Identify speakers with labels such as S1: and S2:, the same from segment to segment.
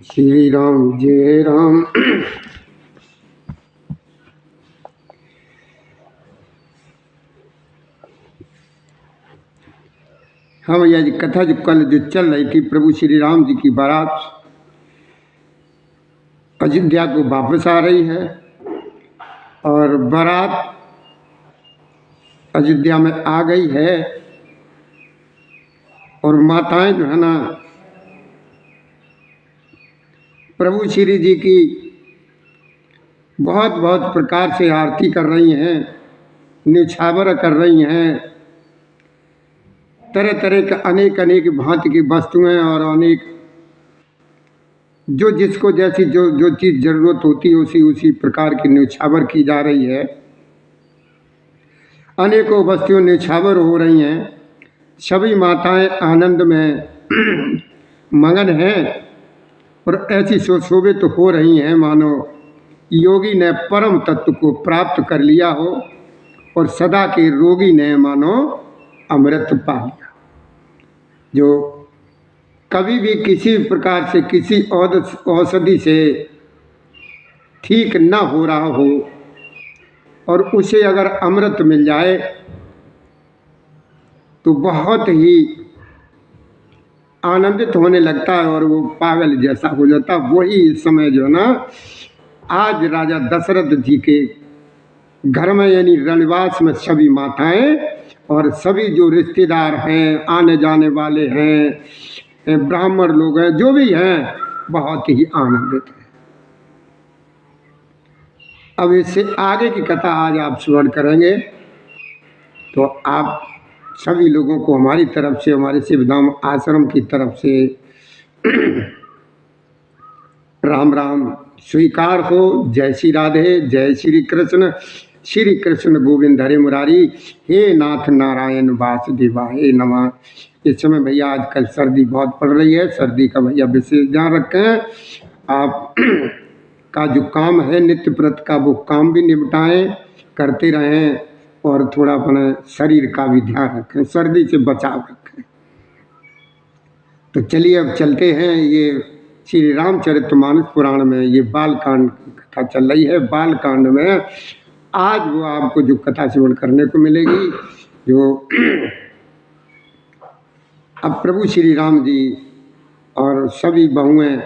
S1: श्री राम जय राम। हम यह कथा जो कल जो चल रही थी, प्रभु श्री राम जी की बारात अयोध्या को वापस आ रही है और बारात अयोध्या में आ गई है और माताएं जो है ना प्रभु श्री जी की बहुत बहुत प्रकार से आरती कर रही हैं, न्यौछावर कर रही हैं, तरह तरह के अनेक अनेक भांति की वस्तुएं और अनेक जो जिसको जैसी जो जो चीज़ ज़रूरत होती है उसी उसी प्रकार की न्यौछावर की जा रही है। अनेकों वस्तुएं न्यौछावर हो रही हैं। सभी माताएं आनंद में मगन हैं और ऐसी सुशोभित तो हो रही हैं मानो योगी ने परम तत्व को प्राप्त कर लिया हो और सदा के रोगी ने मानो अमृत पा लिया। जो कभी भी किसी प्रकार से किसी औषधि से ठीक न हो रहा हो और उसे अगर अमृत मिल जाए तो बहुत ही आनंदित होने लगता है और वो पागल जैसा हो जाता। वही इस समय जो है ना आज राजा दशरथ जी के घर में यानी रणवास में सभी माताएं और सभी जो रिश्तेदार हैं, आने जाने वाले हैं, ब्राह्मण लोग हैं, जो भी हैं, बहुत ही आनंदित हैं। अब इससे आगे की कथा आज आप श्रवण करेंगे तो आप सभी लोगों को हमारी तरफ से, हमारे शिवधाम आश्रम की तरफ से राम राम स्वीकार हो। जय श्री राधे, जय श्री कृष्ण गोविंद हरे मुरारी, हे नाथ नारायण वासुदेवा हे नमः। इस समय भैया आजकल सर्दी बहुत पड़ रही है, सर्दी का भैया विशेष ध्यान रखें। आप का जो काम है नित्य व्रत का वो काम भी निपटाएं, करते रहें और थोड़ा अपने शरीर का भी ध्यान रखें, सर्दी से बचाव रखें। तो चलिए अब चलते हैं। ये श्री रामचरितमानस पुराण में ये बालकांड की कथा चल रही है। बालकांड में आज वो आपको जो कथा श्रवण करने को मिलेगी, जो अब प्रभु श्री राम जी और सभी बहुएं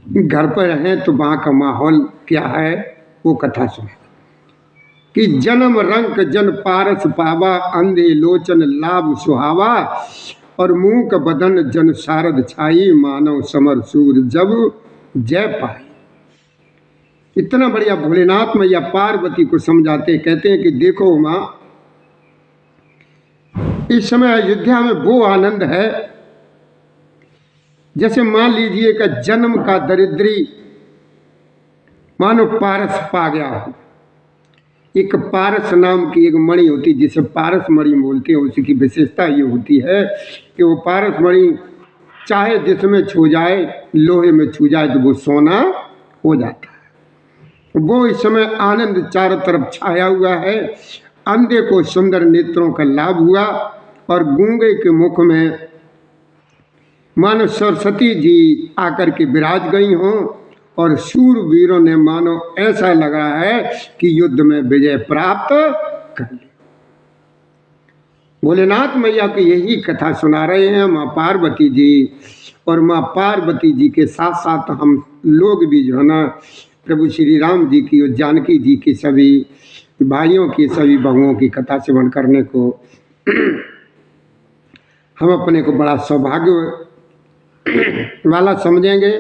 S1: घर पर हैं तो वहाँ का माहौल क्या है वो कथा सुने। कि जन्म रंक जन पारस पावा, अंधे लोचन लाभ सुहावा, और मूक बदन जन शारद छाई, मानव समर सूर जब जय पाई। इतना बढ़िया भोलेनाथ मैया पार्वती को समझाते, कहते हैं कि देखो माँ, इस समय अयोध्या में वो आनंद है जैसे मान लीजिए कि जन्म का दरिद्री मानो पारस पा गया हो। एक पारस नाम की एक मणि होती जिसे पारस मणि बोलते हैं। उसकी विशेषता ये होती है कि वो पारस मणि चाहे जिसमें छू जाए, लोहे में छू जाए तो वो सोना हो जाता है। वो इस समय आनंद चारों तरफ छाया हुआ है। अंधे को सुंदर नेत्रों का लाभ हुआ और गूंगे के मुख में मानो सरस्वती जी आकर के विराज गई हों और शूरवीरों ने मानो ऐसा लग रहा है कि युद्ध में विजय प्राप्त कर ली। भोलेनाथ मैया की यही कथा सुना रहे हैं माँ पार्वती जी, और माँ पार्वती जी के साथ साथ हम लोग भी जो है ना प्रभु श्री राम जी की और जानकी जी की सभी भाइयों की, सभी बहुओं की कथा श्रवण करने को हम अपने को बड़ा सौभाग्य वाला समझेंगे।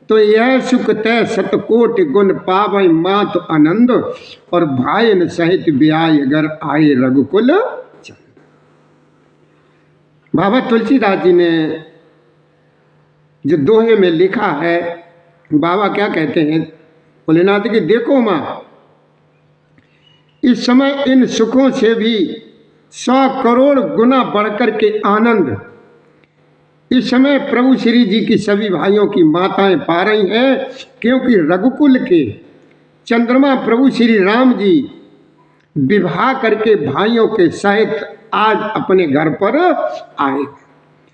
S1: तो यह सुख तय सतकोटि गुण पावै मात आनंद, और भाईन सहित ब्याय अगर आए रघुकुल चंद। बाबा तुलसीदास जी ने जो दोहे में लिखा है, बाबा क्या कहते हैं भोलेनाथ की, देखो माँ, इस समय इन सुखों से भी 100 करोड़ गुना बढ़कर के आनंद इस समय प्रभु श्री जी की सभी भाइयों की माताएं पा रही हैं, क्योंकि रघुकुल के चंद्रमा प्रभु श्री राम जी विवाह करके भाइयों के सहित आज अपने घर पर आए।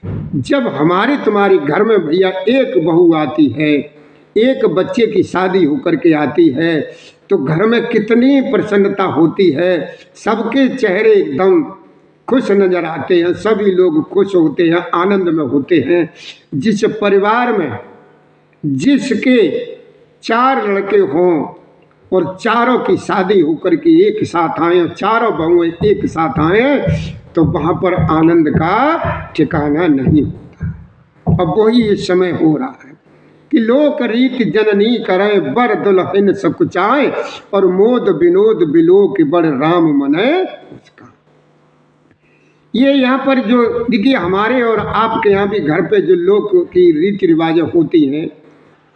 S1: जब हमारी तुम्हारी घर में भैया एक बहू आती है, एक बच्चे की शादी होकर के आती है, तो घर में कितनी प्रसन्नता होती है। सबके चेहरे एकदम खुश नजर आते हैं, सभी लोग खुश होते हैं, आनंद में होते हैं। जिस परिवार में जिसके 4 लड़के हों और चारों की शादी होकर के एक साथ आए, चारों बहुएं एक साथ आए, तो वहां पर आनंद का ठिकाना नहीं होता। अब वही इस समय हो रहा है कि लोक रीत जननी करें, बर दुल्हन सकुचाए, और मोद विनोद बिलो के बड़ राम मने उसका। ये यहाँ पर जो देखिए, हमारे और आपके यहाँ भी घर पे जो लोक की रीति रिवाजें होती हैं,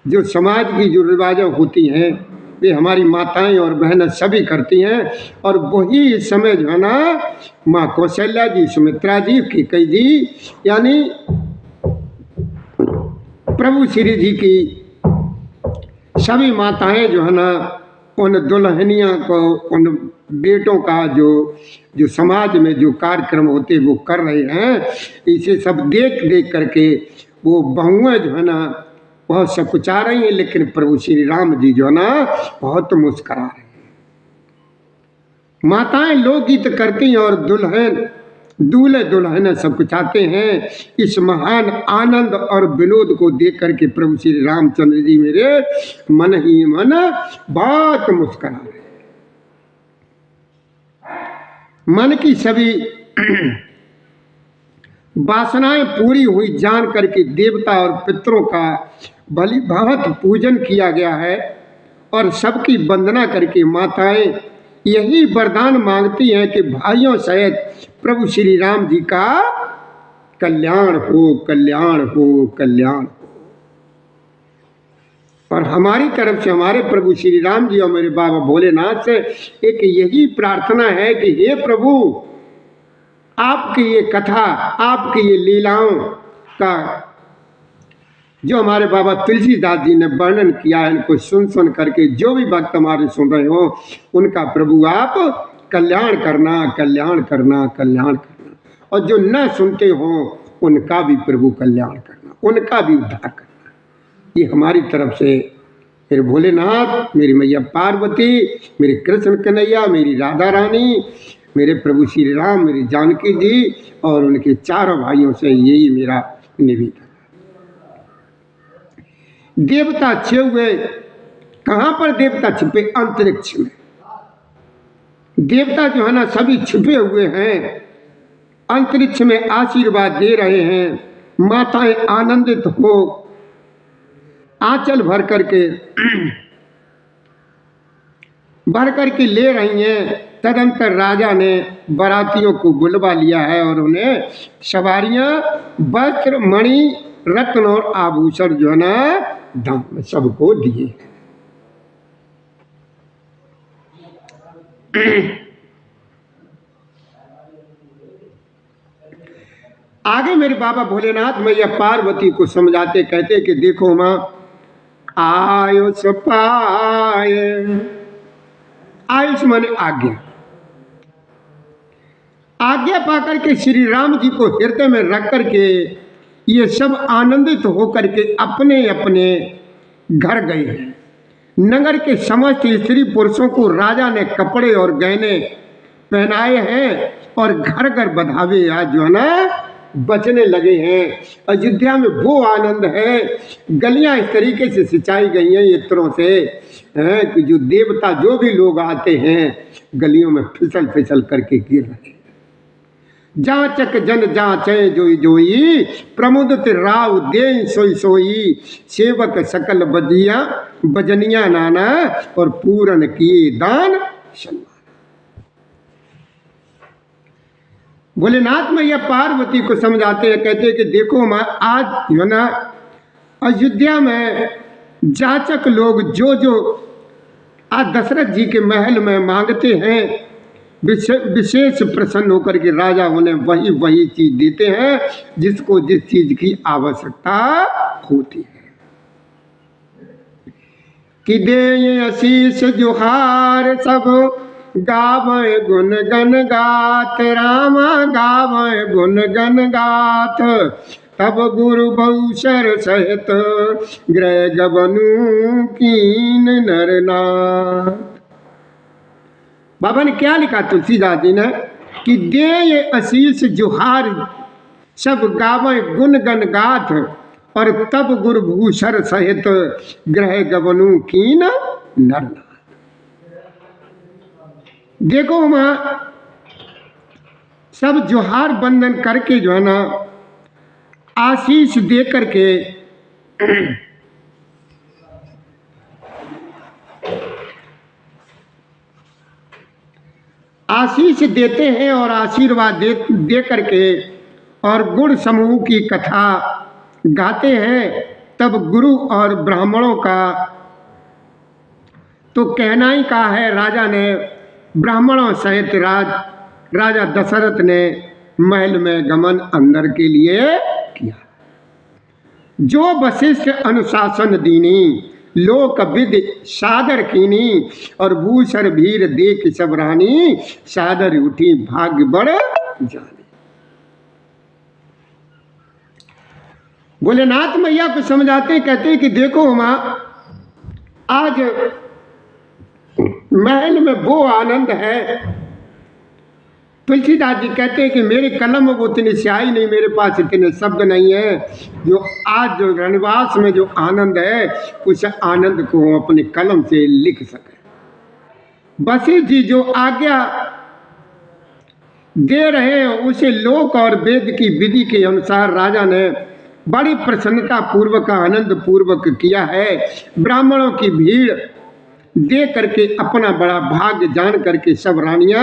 S1: जो समाज की जो रिवाजें होती हैं, वे हमारी माताएं और बहनें सभी करती हैं। और वही इस समय जो है ना, माँ कौशल्या जी, सुमित्रा जी, कैकेयी जी, यानी प्रभु श्री जी की सभी माताएं जो है ना, उन दुल्हनिया को, उन बेटों का जो समाज में जो कार्यक्रम होते वो कर रहे हैं। इसे सब देख देख करके वो बहुएं जो है ना बहुत सकुचा रही हैं, लेकिन प्रभु श्री राम जी जो है ना बहुत मुस्करा रहे हैं। माताएं लोकगीत करती हैं और दुल्हन दूल्हे दुल्हन सकुचाते हैं। इस महान आनंद और विनोद को देख करके प्रभु श्री रामचंद्र जी मेरे मन ही मन बहुत मुस्करा रहे हैं। मन की सभी वासनाएं पूरी हुई जान करके देवता और पितरों का भली भांति पूजन किया गया है, और सबकी वंदना करके माताएं यही वरदान मांगती हैं कि भाइयों सहित प्रभु श्री राम जी का कल्याण हो, कल्याण हो, कल्याण हो। और हमारी तरफ से हमारे प्रभु श्री राम जी और मेरे बाबा भोलेनाथ से एक यही प्रार्थना है कि हे प्रभु, आपकी ये कथा, आपकी ये लीलाओं का जो हमारे बाबा तुलसीदास जी ने वर्णन किया है, इनको सुन सुन करके जो भी भक्त हमारे सुन रहे हो, उनका प्रभु आप कल्याण करना, कल्याण करना, कल्याण करना। और जो न सुनते हो उनका भी प्रभु कल्याण करना, उनका भी उद्धार करना। ये हमारी तरफ से मेरे भोलेनाथ, मेरी मैया पार्वती, मेरे कृष्ण कन्हैया, मेरी राधा रानी, मेरे प्रभु श्री राम, मेरी जानकी जी और उनके चारों भाइयों से यही मेरा निवेदन। देवता छिपे, कहाँ पर देवता छिपे? अंतरिक्ष में। देवता जो है ना सभी छिपे हुए हैं, अंतरिक्ष में आशीर्वाद दे रहे हैं। माताएं आनंदित हो आंचल भर करके ले रही हैं। तदंतर राजा ने बारातियों को बुलवा लिया है और उन्हें सवारियां, वस्त्र, मणि, रत्न और आभूषण जो है ना दान में सबको दिए। आगे मेरे बाबा भोलेनाथ मैया पार्वती को समझाते कहते कि देखो माँ, आयुष पाए, आयुष माने आज्ञा, आज्ञा पाकर के श्री राम जी को हृदय में रख करके ये सब आनंदित होकर के अपने अपने घर गए हैं। नगर के समस्त स्त्री पुरुषों को राजा ने कपड़े और गहने पहनाए हैं और घर घर बधावे आज जो है ना बचने लगे हैं। अयोध्या में वो आनंद है, गलियां इस तरीके से सिंचाई गई हैं इत्रों से हैं कि जो देवता जो भी लोग आते हैं गलियों में फिसल फिसल करके गिर रहे हैं। जाचक जन जाचे जोई जोई, प्रमुदित राव दे सोई सोई, सेवक सकल बजिया बजनिया नाना, और पूरन किए दान सम्मान। भोलेनाथ मैया पार्वती को समझाते हैं, कहते हैं कि देखो माँ, आज जो ना अयोध्या में जाचक लोग जो जो आज दशरथ जी के महल में मांगते हैं, विशेष प्रसन्न होकर के राजा उन्हें वही वही चीज देते हैं जिसको जिस चीज की आवश्यकता होती है। कि दे आशीष जोहार सब गावे गुण गन गात, राम गावे गुण गन गात। तब गुरु बहुसर सहित, गृह गबनु कीन नरनाथ। बाबा ने क्या लिखा तुलसीदास जी ने कि दे ये आशीष जुहार, सब गावे गुण गन गाथ। और तब गुरु भूषर सहित, ग्रह गबनु कीन नरनाथ। देखो वहां सब जोहार बंदन करके जो है ना, आशीष दे करके आशीष देते हैं और आशीर्वाद दे करके और गुण समूह की कथा गाते हैं। तब गुरु और ब्राह्मणों का तो कहना ही कहा है। राजा ने ब्राह्मणों सहित राजा दशरथ ने महल में गमन अंदर के लिए किया। जो वशिष्ठ अनुशासन दीनी, लोक विद सादर कीनी। और भूषर भीर देख सब रानी, सादर उठी भाग्य बढ़ जानी। भोलेनाथ मैया को समझाते, कहते कि देखो मां, आज महल में वो आनंद है। तुलसीदास जी कहते हैं कि मेरे कलम में वो इतनी स्याही नहीं, मेरे पास इतने शब्द नहीं है जो आज जो रणवास में जो आनंद है, उस आनंद को हम अपने कलम से लिख सके। वशिष्ठ जी जो आज्ञा दे रहे हैं, उसे लोक और वेद की विधि के अनुसार राजा ने बड़ी प्रसन्नता पूर्वक, आनंद पूर्वक किया है। ब्राह्मणों की भीड़ दे करके अपना बड़ा भाग्य जान करके सब रानियां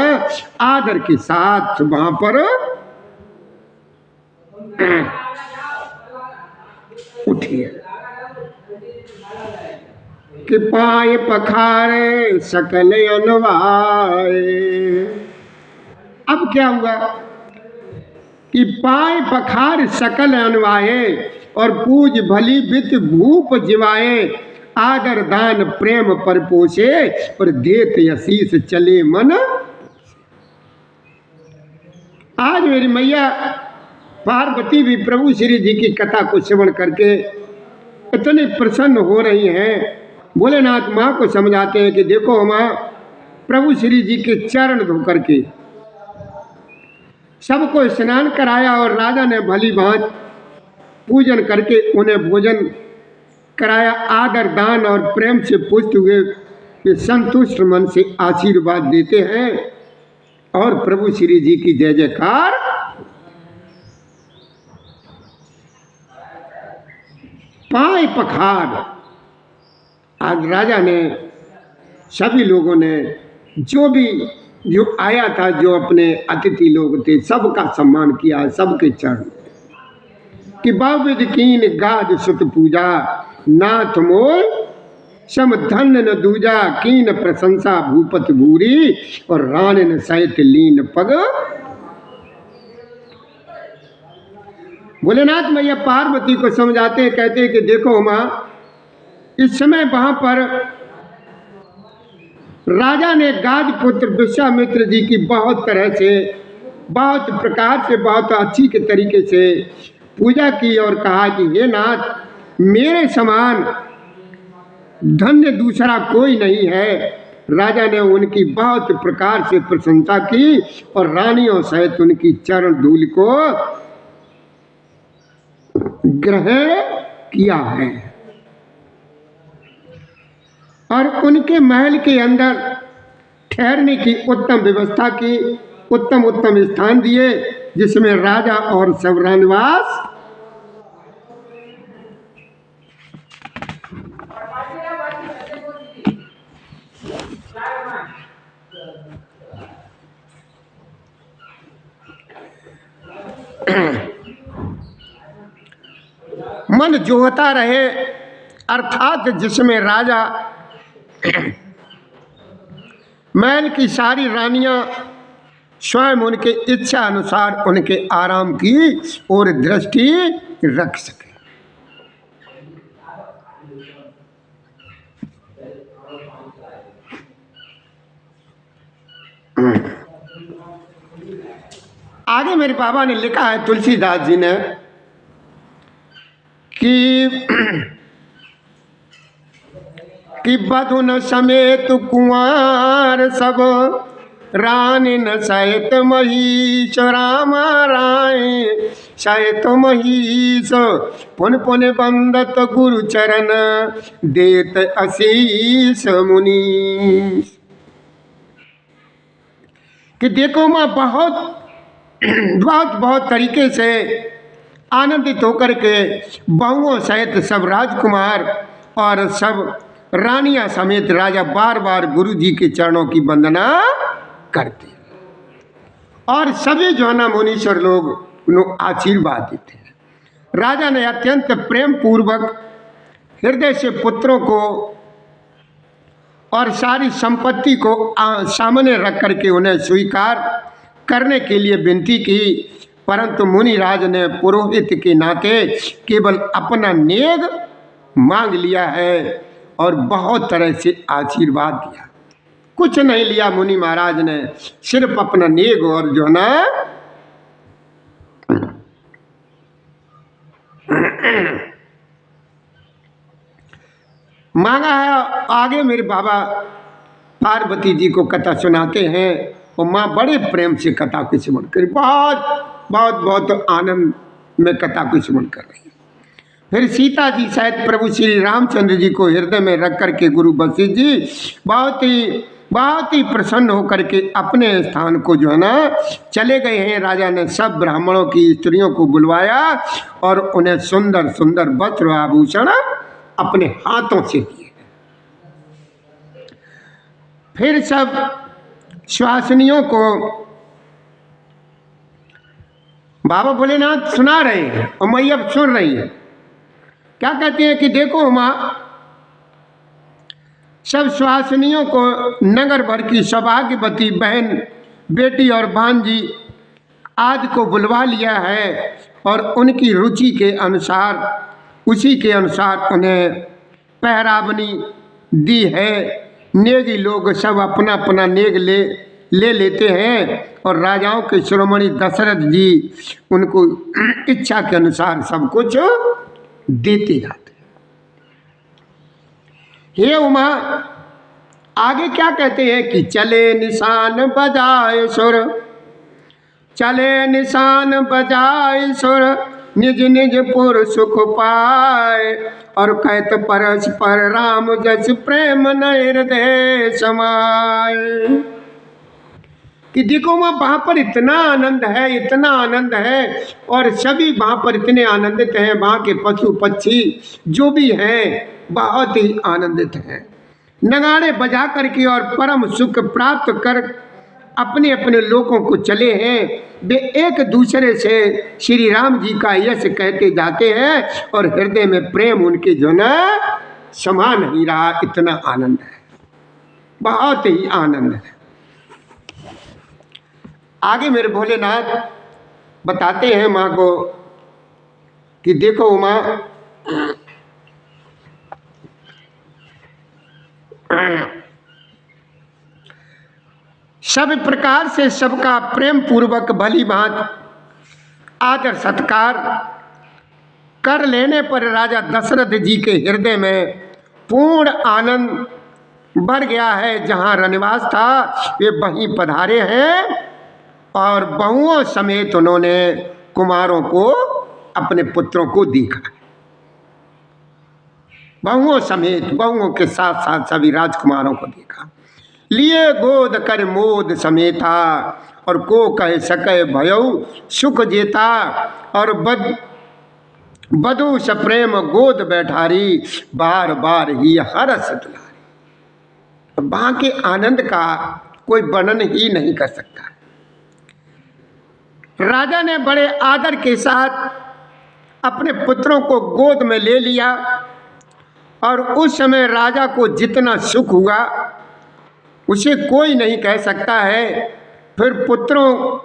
S1: आदर के साथ वहां पर उठी कि पाए पखारे सकल अनवाए। अब क्या हुआ कि पाए पखार सकल अनवाए, और पूज भली बित भूप जिवाए। आदर दान प्रेम पर पोषे, और देत आशीष चले मन। आज मेरी मैया पार्वती भी प्रभु श्री जी की कथा को श्रवण करके इतने प्रसन्न हो रही हैं। भोलेनाथ माँ को समझाते हैं कि देखो माँ, प्रभु श्री जी के चरण धो करके सबको स्नान कराया, और राजा ने भली भांति पूजन करके उन्हें भोजन कराया। आदर दान और प्रेम से पुष्ट हुए ये संतुष्ट मन से आशीर्वाद देते हैं, और प्रभु श्री जी की जय जयकार। पाए पखार, आज राजा ने, सभी लोगों ने, जो आया था, जो अपने अतिथि लोग थे, सबका सम्मान किया, सबके चरण कि बाविद कीन गाज सुत पूजा। नाथ मोर सम धन न दूजा, कीन प्रशंसा भूपत भूरी। और रान सहित लीन पग। भोलेनाथ मैया पार्वती को समझाते हैं, कहते हैं कि देखो माँ, इस समय वहां पर राजा ने गाज पुत्र विश्वामित्र जी की बहुत तरह से, बहुत प्रकार से, बहुत अच्छी के तरीके से पूजा की, और कहा कि हे नाथ, मेरे समान धन्य दूसरा कोई नहीं है। राजा ने उनकी बहुत प्रकार से प्रशंसा की, और रानियों सहित उनकी चरण धूल को ग्रहण किया है, और उनके महल के अंदर ठहरने की उत्तम व्यवस्था की, उत्तम उत्तम स्थान दिए, जिसमें राजा और सब रानिवास मन जोहता रहे, अर्थात जिसमें राजा महल की सारी रानियां स्वयं उनके इच्छा अनुसार उनके आराम की ओर दृष्टि रख सके। आगे मेरे बाबा ने लिखा है तुलसीदास जी ने कि बधुन समेत कुंवर सब रानी न सहित महीश रामा राय सहित महीश पुन पुन बंदत गुरु चरण देत आशीष मुनि। कि देखो माँ बहुत बहुत बहुत तरीके से आनंदित होकर के बहुओं सहित सब राजकुमार और सब रानियां समेत राजा बार बार गुरु जी के चरणों की वंदना करते और सभी जो है ना मुनीश्वर लोग आशीर्वाद देते हैं। राजा ने अत्यंत प्रेम पूर्वक हृदय से पुत्रों को और सारी संपत्ति को सामने रख करके उन्हें स्वीकार करने के लिए विनती की, परंतु मुनिराज ने पुरोहित के नाते केवल अपना नेग मांग लिया है और बहुत तरह से आशीर्वाद दिया। कुछ नहीं लिया मुनि महाराज ने, सिर्फ अपना नेग और जो ना मांगा है। आगे मेरे बाबा पार्वती जी को कथा सुनाते हैं और माँ बड़े प्रेम से कथा को श्रवण कर बहुत बहुत बहुत आनंद में कथा को श्रवण कर रही है। फिर सीता जी शायद प्रभु श्री रामचंद्र जी को हृदय में रख करके गुरु वशिष्ठ जी बहुत ही प्रसन्न होकर के अपने स्थान को जो है ना चले गए हैं। राजा ने सब ब्राह्मणों की स्त्रियों को बुलवाया और उन्हें सुंदर सुंदर वस्त्र आभूषण अपने हाथों से दिए। फिर सब श्वासनियों को बाबा भोलेनाथ सुना रहे हैं और मैया सुन रही है। क्या कहते हैं कि देखो माँ, सब श्वासनियों को नगर भर की सौभाग्यवती बहन बेटी और भांजी आदि को बुलवा लिया है और उनकी रुचि के अनुसार उसी के अनुसार उन्हें पहरावनी दी है। नेगी लोग सब अपना अपना नेग ले लेते हैं और राजाओं के शिरोमणि दशरथ जी उनको इच्छा के अनुसार सब कुछ देते जाते। हे उमा, आगे क्या कहते हैं कि चले निशान बजाए सुर, चले निशान बजाए सुर, निज निज पुर सुख पाए और कहत परस पर राम जस प्रेम नए हृदय समाए। कि देखो वहाँ पर इतना आनंद है और सभी वहाँ पर इतने आनंदित हैं। वहाँ के पशु पक्षी जो भी हैं बहुत ही आनंदित हैं। नगाड़े बजा करके और परम सुख प्राप्त कर अपने अपने लोगों को चले हैं। वे एक दूसरे से श्री राम जी का यश कहते जाते हैं और हृदय में प्रेम उनके जो ना समा नहीं रहा। इतना आनंद है, बहुत ही आनंद है। आगे मेरे भोलेनाथ बताते हैं माँ को कि देखो माँ, सब प्रकार से सबका प्रेम पूर्वक भली भांति आदर सत्कार कर लेने पर राजा दशरथ जी के हृदय में पूर्ण आनंद बढ़ गया है। जहाँ रनिवास था वे वहीं पधारे हैं और बहुओं समेत उन्होंने कुमारों को अपने पुत्रों को देखा। बहुओं समेत बहुओं के साथ साथ सभी राजकुमारों को देखा। लिए गोद कर मोद समेता और को कह सके भयऊ सुख जेता और बधु सप्रेम गोद बैठारी बार बार ही हरस दुलारी। वहाँ के आनंद का कोई वर्णन ही नहीं कर सकता। राजा ने बड़े आदर के साथ अपने पुत्रों को गोद में ले लिया और उस समय राजा को जितना सुख हुआ उसे कोई नहीं कह सकता है। फिर पुत्रों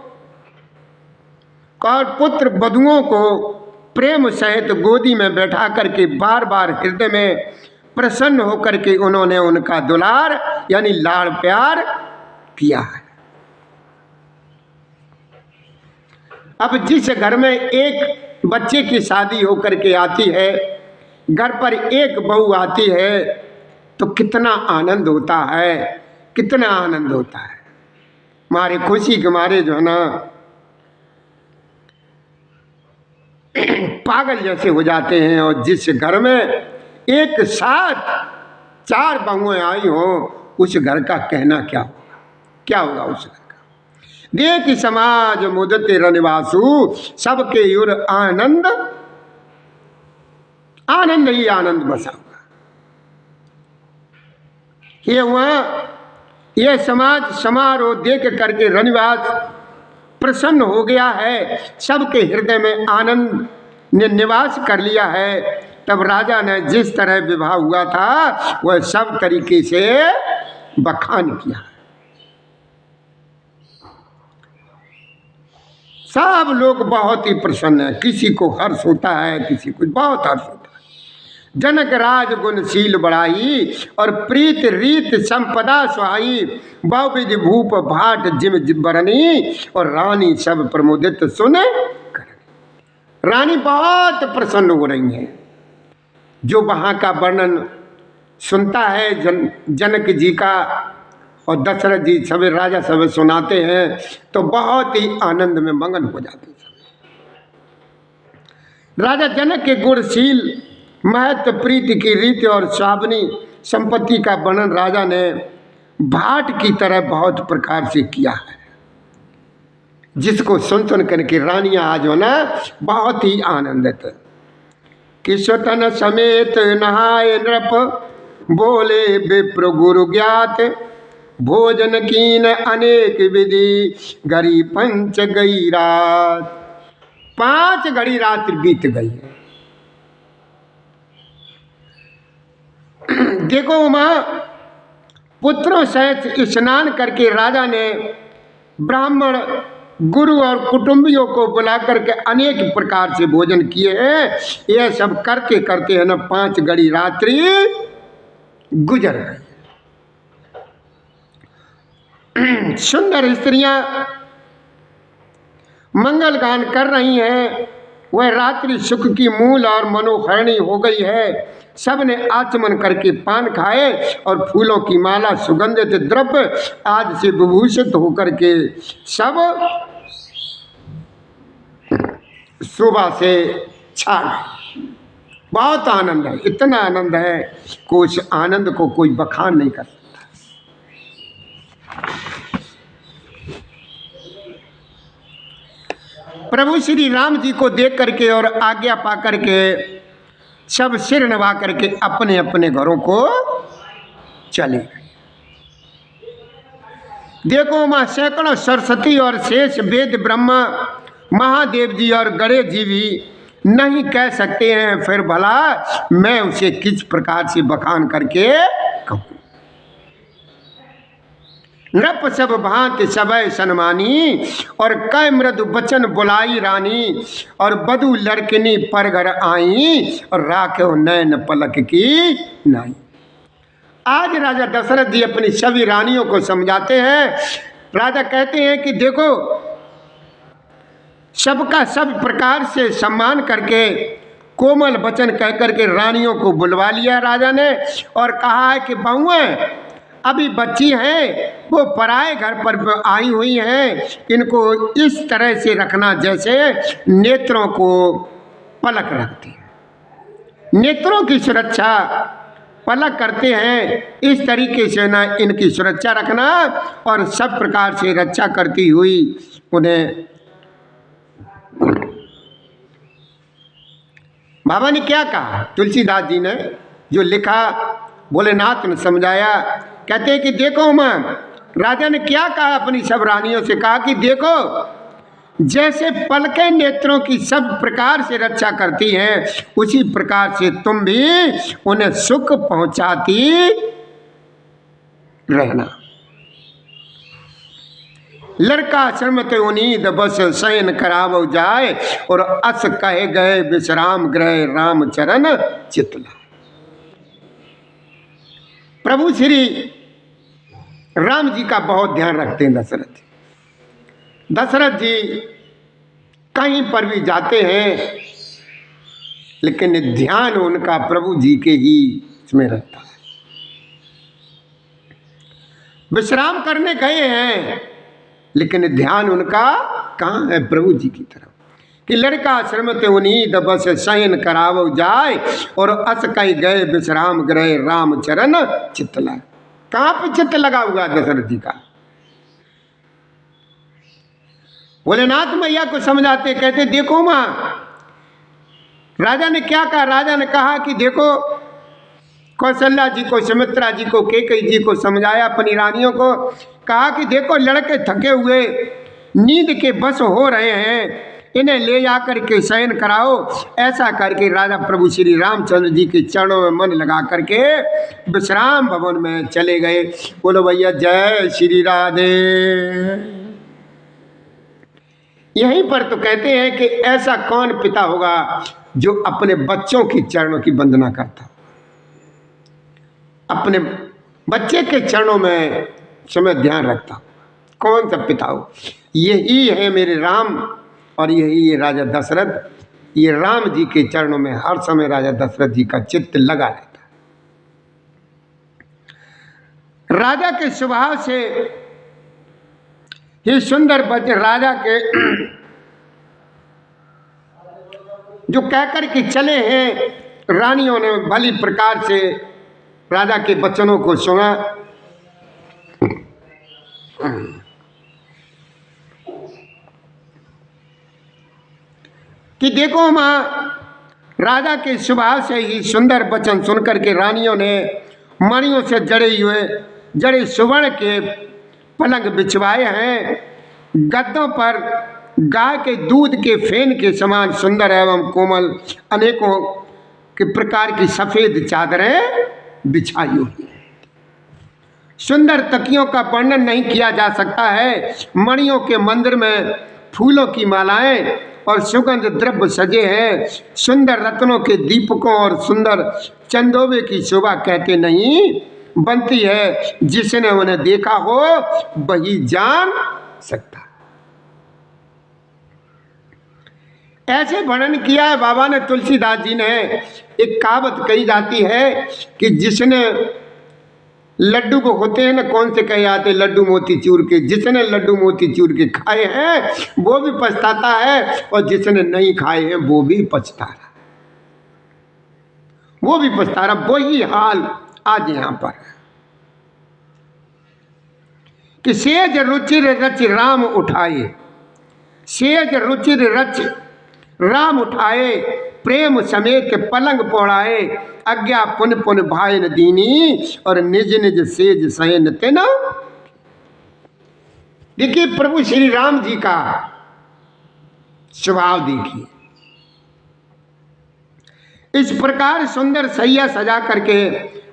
S1: और पुत्र बधुओं को प्रेम सहित गोदी में बैठा करके बार बार हृदय में प्रसन्न होकर के उन्होंने उनका दुलार यानी लाड़ प्यार किया है। अब जिस घर में एक बच्चे की शादी होकर के आती है, घर पर एक बहू आती है, तो कितना आनंद होता है, कितना आनंद होता है। हमारे खुशी के मारे जो है ना पागल जैसे हो जाते हैं। और जिस घर में एक साथ 4 बहुएं आई हो, उस घर का कहना क्या होगा, क्या होगा उस घर का। देख समाज मुदते रनिवासु, सबके युर आनंद, आनंद ही आनंद बसा हुआ। ये हुआ, ये समाज समारोह देख करके रनिवास प्रसन्न हो गया है, सबके हृदय में आनंद ने निवास कर लिया है। तब राजा ने जिस तरह विवाह हुआ था वह सब तरीके से बखान किया। सब लोग बहुत ही प्रसन्न है, किसी को हर्ष होता है, किसी को बहुत हर्ष होता है। जनक राज गुणशील बढ़ाई, और प्रीत रीत संपदा सुहाई, बहुविधि भूप भाट जिम बरनी, और रानी सब प्रमोदित सुने। रानी बहुत प्रसन्न हो रही है। जो वहाँ का वर्णन सुनता है जनक जी का और दशरथ जी सब राजा सब सुनाते हैं, तो बहुत ही आनंद में मगन हो जाते हैं। राजा जनक के गुणशील महत्व प्रीति की रीति और स्वाबनी संपत्ति का वर्णन राजा ने भाट की तरह बहुत प्रकार से किया है, जिसको सुन करके रानियां आज हो ना बहुत ही आनंदित। किशोतन समेत नहाय नृप, बोले विप्र गुरु ज्ञात, भोजन कीन अनेक विधि, घड़ी पंच गई रात। 5 घड़ी रात बीत गई है। देखो वहां पुत्रों सहित स्नान करके राजा ने ब्राह्मण गुरु और कुटुंबियों को बुला करके अनेक प्रकार से भोजन किए हैं। यह सब करते करते है ना 5 घड़ी रात्रि गुजर गई। सुंदर स्त्रियां मंगल गान कर रही हैं। वह रात्रि सुख की मूल और मनोहरणी हो गई है। सब ने आचमन करके पान खाए और फूलों की माला सुगंधित द्रव्य आज से विभूषित होकर के सब सुबह से छा गए। बहुत आनंद है, इतना आनंद है कि उस आनंद को कोई बखान नहीं कर सकता। प्रभु श्री राम जी को देख करके और आज्ञा पा करके सब सिर नवा करके अपने अपने घरों को चले गए। देखो मां सैकड़ों सरस्वती और शेष वेद ब्रह्मा महादेव जी और गणेश जी भी नहीं कह सकते हैं, फिर भला मैं उसे किस प्रकार से बखान करके कहूं। नृप सब भांति सबय सन्मानी, और कै मृदु बचन बुलाई रानी, और बधु लड़किनी पर घर आई, और राखे नैन पलक की नाई। आज राजा दशरथ जी अपनी सभी रानियों को समझाते हैं। राजा कहते हैं कि देखो सबका सब प्रकार से सम्मान करके कोमल वचन कह करके रानियों को बुलवा लिया राजा ने, और कहा है कि बहुएं अभी बच्ची हैं, वो पराए घर पर आई हुई हैं, इनको इस तरह से रखना जैसे नेत्रों को पलक रखती है। नेत्रों की सुरक्षा पलक करते हैं, इस तरीके से ना इनकी सुरक्षा रखना, और सब प्रकार से रक्षा करती हुई उन्हें। बाबा ने क्या कहा, तुलसीदास जी ने जो लिखा भोलेनाथ ने समझाया। कहते हैं कि देखो मां, राजा ने क्या कहा अपनी सब रानियों से, कहा कि देखो जैसे पलकें नेत्रों की सब प्रकार से रक्षा करती हैं, उसी प्रकार से तुम भी उन्हें सुख पहुंचाती रहना। लड़का श्रमत उनीद बस शयन कराव जाए, और अस कहे गए विश्राम ग्रह राम चरण चितला। प्रभु श्री राम जी का बहुत ध्यान रखते हैं दशरथ जी। दशरथ जी कहीं पर भी जाते हैं लेकिन ध्यान उनका प्रभु जी के ही इसमें रहता है। विश्राम करने गए हैं लेकिन ध्यान उनका कहाँ है? प्रभु जी की तरफ। कि लड़का श्रमते उनीद बस शयन करावो जाए और अस कहीं गए विश्राम गृह राम चरण चित्त लाए। कहाँ पे चित्त लगा हुआ दशरथ जी का? भोलेनाथ मैया को समझाते, कहते देखो मां, राजा ने क्या कहा? राजा ने कहा कि देखो, कौशल्या जी को, सुमित्रा जी को, कैकेयी जी को समझाया, अपनी रानियों को कहा कि देखो लड़के थके हुए नींद के बस हो रहे हैं, इन्हें ले जाकर के शयन कराओ। ऐसा करके राजा प्रभु श्री रामचंद्र जी के चरणों में मन लगा करके विश्राम भवन में चले गए। बोलो भैया जय श्री राधे। यहीं पर तो कहते हैं कि ऐसा कौन पिता होगा जो अपने बच्चों की चरणों की वंदना करता, अपने बच्चे के चरणों में समय ध्यान रखता? कौन सा पिता हो? यही है मेरे राम और यही है राजा दशरथ। ये राम जी के चरणों में हर समय राजा दशरथ जी का चित्त लगा रहता है। राजा के स्वभाव से ये सुंदर बच्चे राजा के जो कहकर के चले हैं, रानियों ने भली प्रकार से राजा के वचनों को सुना। कि देखो मां, राजा के स्वभाव से ही सुंदर वचन सुनकर के रानियों ने मणियों से जड़े सुवर्ण के पलंग बिछवाए हैं। गद्दों पर गाय के दूध के फेन के समान सुंदर एवं कोमल अनेकों के प्रकार की सफेद चादरें बिछाई हुई। सुंदर तकियों का वर्णन नहीं किया जा सकता है। मणियों के मंदिर में फूलों की मालाएं और सुगंध द्रव्य सजे हैं। सुंदर रत्नों के दीपकों और सुंदर चंदोबे की शोभा कहते नहीं बनती है। जिसने उन्हें देखा हो वही जान सकता। ऐसे वर्णन किया है बाबा ने, तुलसीदास जी ने। एक कहावत कही जाती है कि जिसने लड्डू को होते हैं ना, कौन से कहे जाते, लड्डू मोती चूर के, जिसने लड्डू मोती चूर के खाए हैं वो भी पछताता है और जिसने नहीं खाए हैं वो भी पछता रहा, वो भी पछता रहा। वही हाल आज यहां पर है कि सेज रुचिर रच राम उठाए, सेज रुचिर रच राम उठाए, प्रेम समेत पलंग पौड़ाए, आज्ञा पुन पुन भाई दीनी और निज निज सेज सयन तेना। देखिए प्रभु श्री राम जी का स्वभाव देखिए। इस प्रकार सुंदर सैया सजा करके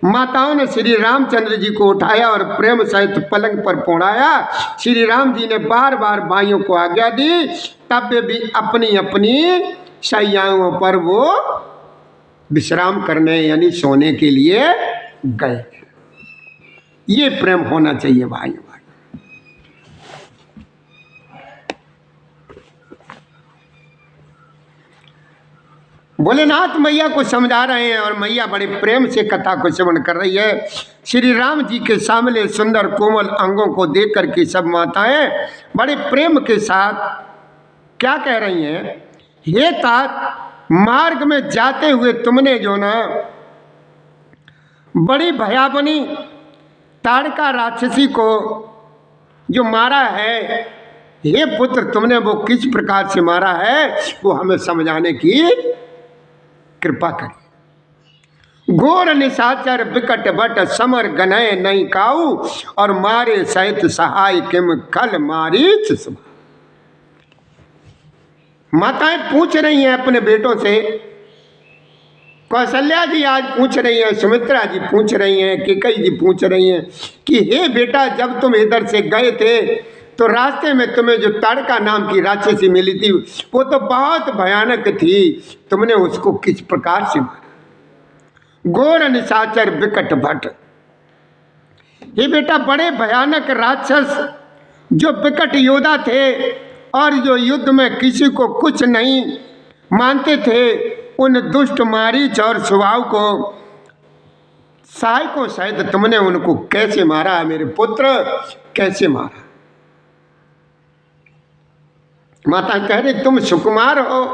S1: माताओं ने श्री रामचंद्र जी को उठाया और प्रेम सहित पलंग पर पहुंचाया। श्री राम जी ने बार बार भाइयों को आज्ञा दी, तब भी अपनी अपनी शैयाओं पर वो विश्राम करने यानी सोने के लिए गए। ये प्रेम होना चाहिए भाइयों। भोलेनाथ मैया को समझा रहे हैं और मैया बड़े प्रेम से कथा को श्रवण कर रही है। श्री राम जी के सामने सुंदर कोमल अंगों को देख करके सब माताएं बड़े प्रेम के साथ क्या कह रही हैं? हे तात, मार्ग में जाते हुए तुमने जो ना बड़ी भयावनी ताड़का राक्षसी को जो मारा है, हे पुत्र तुमने वो किस प्रकार से मारा है वो हमें समझाने की कृपा करें। घोर निशाचर विकट बट समर गनय नहीं काऊ और मारे सहित सहाय किम खल मारीच सुबह। माताएं पूछ रही हैं अपने बेटों से, कौशल्या जी आज पूछ रही हैं, सुमित्रा जी पूछ रही हैं, कैकेयी जी पूछ रही हैं कि हे बेटा, जब तुम इधर से गए थे तो रास्ते में तुम्हें जो ताड़का नाम की राक्षसी मिली थी वो तो बहुत भयानक थी, तुमने उसको किस प्रकार से मारा? घोर निशाचर विकट भट। ये बेटा बड़े भयानक राक्षस जो विकट योद्धा थे और जो युद्ध में किसी को कुछ नहीं मानते थे, उन दुष्ट मारीच और स्वभाव को सहायकों सहित तुमने उनको कैसे मारा मेरे पुत्र, कैसे मारा। माता कह रही तुम सुकुमार हो,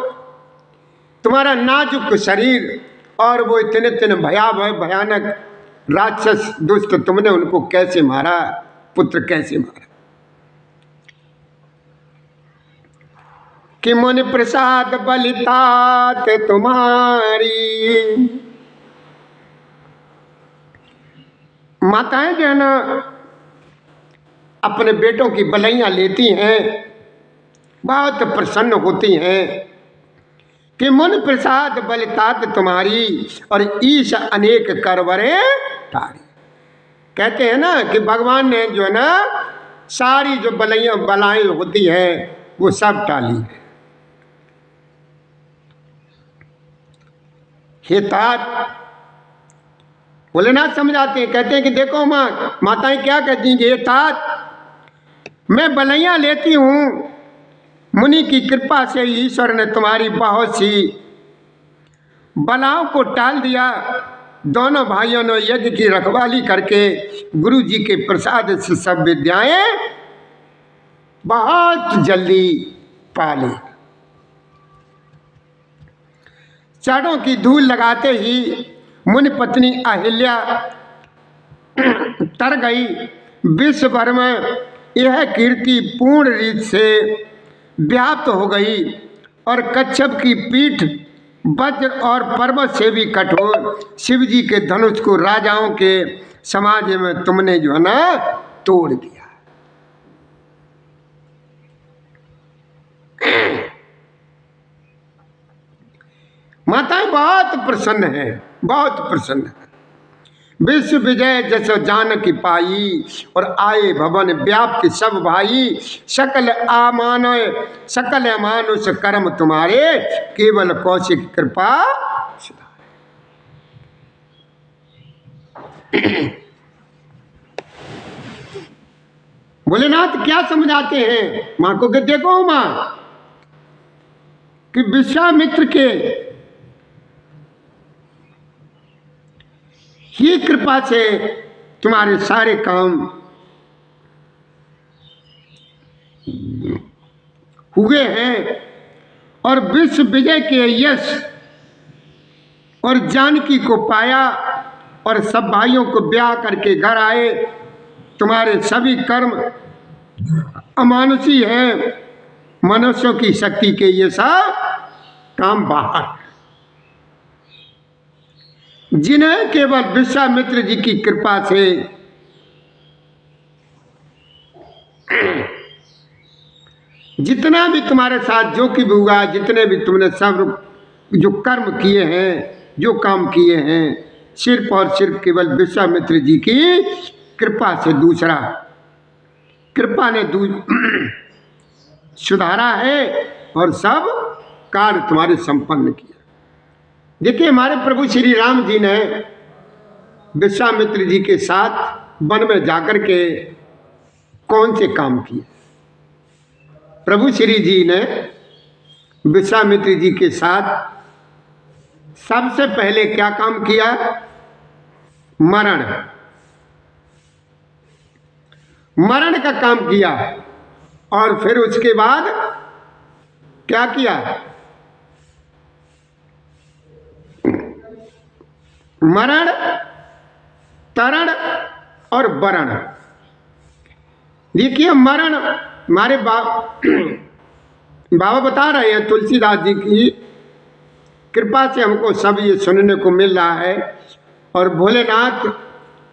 S1: तुम्हारा नाजुक शरीर और वो इतने इतने भयावह भयानक राक्षस दुष्ट, तुमने उनको कैसे मारा पुत्र, कैसे मारा। कि मुनि प्रसाद बलितात तुम्हारी। माताएं जो है ना अपने बेटों की बलैया लेती हैं, बहुत प्रसन्न होती हैं कि मुनि प्रसाद बलितात तुम्हारी और ईश अनेक करवरे तारी। कहते हैं ना कि भगवान ने जो है ना सारी जो बलाएं होती है वो सब टाली है। हे तात, भोलेनाथ समझाते हैं, कहते हैं कि देखो माँ, माताएं क्या कहती हैं कि हे तात, मैं बलैया लेती हूँ, मुनि की कृपा से ईश्वर ने तुम्हारी बहुत सी बलाओं को टाल दिया। दोनों भाइयों ने यज्ञ की रखवाली करके गुरु जी के प्रसाद से सब विद्याएं बहुत जल्दी पा ली। चरणों की धूल लगाते ही मुनि पत्नी अहिल्या तर गई। विश्व भर में यह कीर्ति पूर्ण रीत से व्याप्त हो गई और कच्छप की पीठ वज्र और पर्वत से भी कठोर शिव जी के धनुष को राजाओं के समाज में तुमने जो है ना तोड़ दिया। माताएं बहुत प्रसन्न है, बहुत प्रसन्न है। विश्व विजय जैसे जानकी पाई और आए भवन व्याप्त सब भाई। सकल अमानुष कर्म तुम्हारे केवल कौशिक कृपा। भोलेनाथ क्या समझाते हैं माँ को कि देखो माँ कि विश्वामित्र के ही कृपा से तुम्हारे सारे काम हुए हैं और विश्व विजय के यश और जानकी को पाया और सब भाइयों को ब्याह करके घर आए। तुम्हारे सभी कर्म अमानुषी हैं, मनुष्यों की शक्ति के ये सब काम बाहर। जिन्हें केवल विश्वामित्र जी की कृपा से जितना भी तुम्हारे साथ जो कि भी हुआ, जितने भी तुमने सब जो कर्म किए हैं, जो काम किए हैं, सिर्फ और सिर्फ केवल विश्वामित्र जी की कृपा से, दूसरा कृपा ने सुधारा है और सब कार्य तुम्हारे संपन्न किया। देखिए हमारे प्रभु श्री राम जी ने विश्वामित्र जी के साथ वन में जाकर के कौन से काम किए। प्रभु श्री जी ने विश्वामित्र जी के साथ सबसे पहले क्या काम किया? मरण का काम किया। और फिर उसके बाद क्या किया? मरण, तरण और वरण। देखिए मरण, हमारे बाबा बता रहे हैं तुलसीदास जी की कृपा से हमको सब ये सुनने को मिल रहा है और भोलेनाथ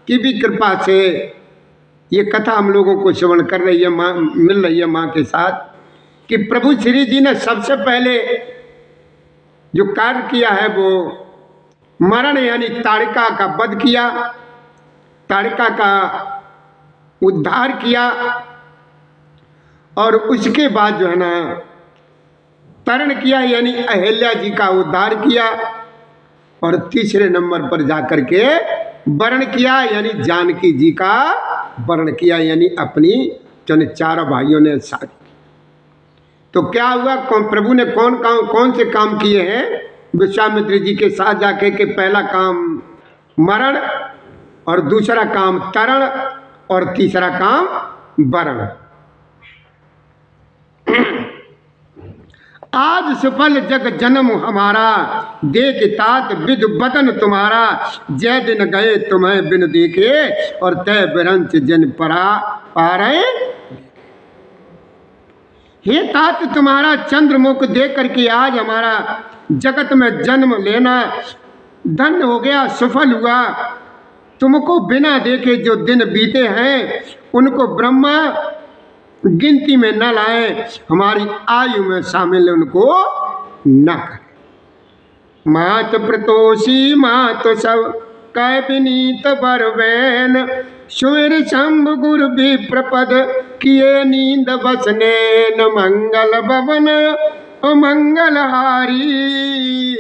S1: की भी कृपा से ये कथा हम लोगों को श्रवण कर रही है, माँ मिल रही है माँ के साथ, कि प्रभु श्री जी ने सबसे पहले जो कार्य किया है वो मरण यानी ताड़का का वध किया, ताड़का का उद्धार किया और उसके बाद जो है ना तरण किया यानी अहिल्या जी का उद्धार किया और तीसरे नंबर पर जाकर के वरण किया यानी जानकी जी का वरण किया यानी अपनी जन चारों भाइयों ने शादी। तो क्या हुआ, प्रभु ने कौन से काम किए हैं विश्वामित्र जी के साथ जाके के पहला काम मरण, और दूसरा काम तरण, और तीसरा काम वरण। आज सफल जग जन्म हमारा, देख तात विद बदन तुम्हारा, जय दिन गए तुम्हें बिन देखे, और तय बिरंच जन परा पारे। हे तात तुम्हारा चंद्रमुख देख करके आज हमारा जगत में जन्म लेना धन्य हो गया, सफल हुआ। तुमको बिना देखे जो दिन बीते हैं उनको ब्रह्मा गिनती में न लाए, हमारी आयु में शामिल उनको न करें। मात प्रतोषी मात सब कै विनीत बरवैन, सुमिर शंभु गुरु विप्रपद किए नींद बसने, न मंगल भवन अमंगल हारी,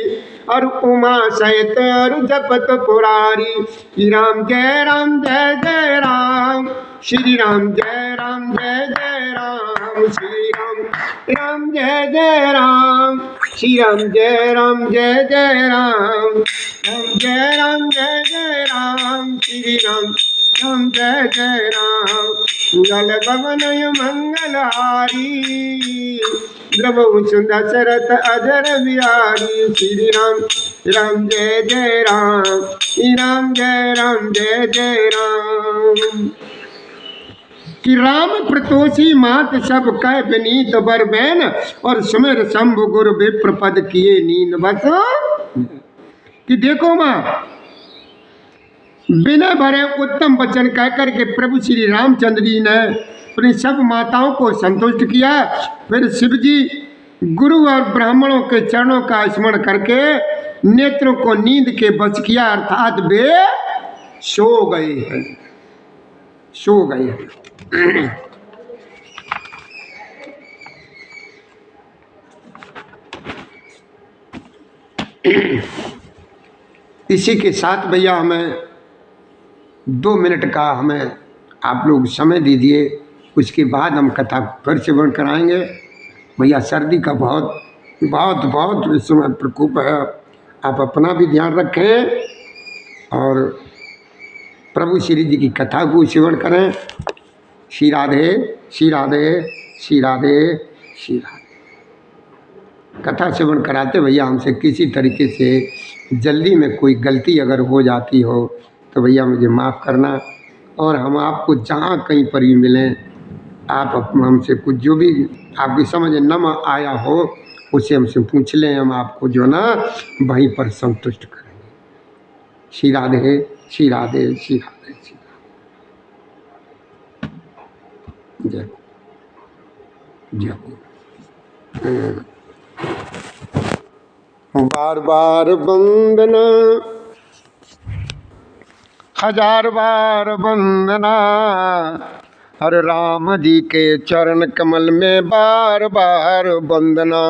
S1: और उमा सहित और जपत पुरारी। श्री राम जय राम जय जय राम, श्री राम जय राम जय जय राम, श्री राम राम जय जय राम, श्री राम जय राम जय जय राम, राम जय राम जय जय राम, श्री राम राम जय जय राम। मंगल भवन मंगलहारी, द्रवहु सुंदर शरत अजर बिहारी। श्री राम राम जय जय राम, श्री राम जय राम जय जय राम। कि राम प्रतोषी मात सब कह विनीत बरबैन, और सुमिर शंभु गुरु विप्र पद किए नींद बस। कि देखो माँ, बिना भरे उत्तम वचन कहकर के प्रभु श्री रामचंद्र जी ने अपनी सब माताओं को संतुष्ट किया। फिर शिव जी गुरु और ब्राह्मणों के चरणों का स्मरण करके नेत्रों को नींद के बच किया, अर्थात वे सो गए हैं, सो गए हैं। इसी के साथ भैया हमें 2 मिनट का हमें आप लोग समय दीजिए, उसके बाद हम कथा फिर श्रवण कराएंगे। भैया सर्दी का बहुत बहुत बहुत इस समय प्रकोप है, आप अपना भी ध्यान रखें और प्रभु श्री जी की कथा को श्रवण करें। श्री राधे श्री राधे श्री राधे श्री राधे। कथा श्रवण कराते भैया हमसे किसी तरीके से जल्दी में कोई गलती अगर हो जाती हो तो भैया मुझे माफ़ करना, और हम आपको जहाँ कहीं पर भी मिलें आप हमसे कुछ जो भी आपकी समझ न आया हो उसे हमसे पूछ लें, हम आपको जो ना वहीं पर संतुष्ट करेंगे। श्री राधे श्री राधे श्री राधे श्री राधे। जय जय। बार बार वंदना, हजार बार वंदना, हरे राम जी के चरण कमल में बार बार वंदना,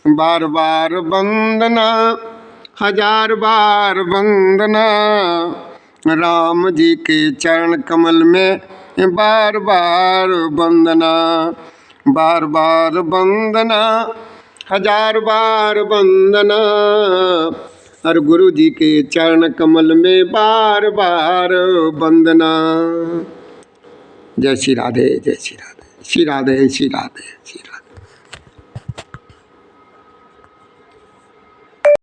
S1: बार बार वंदना, हजार बार वंदना, राम जी के चरण कमल में बार बार वंदना, बार बार वंदना, हजार बार वंदना, और गुरु जी के चरण कमल में बार बार वंदना। जय श्री राधे जय श्री राधे श्री राधे श्री राधे श्री राधे।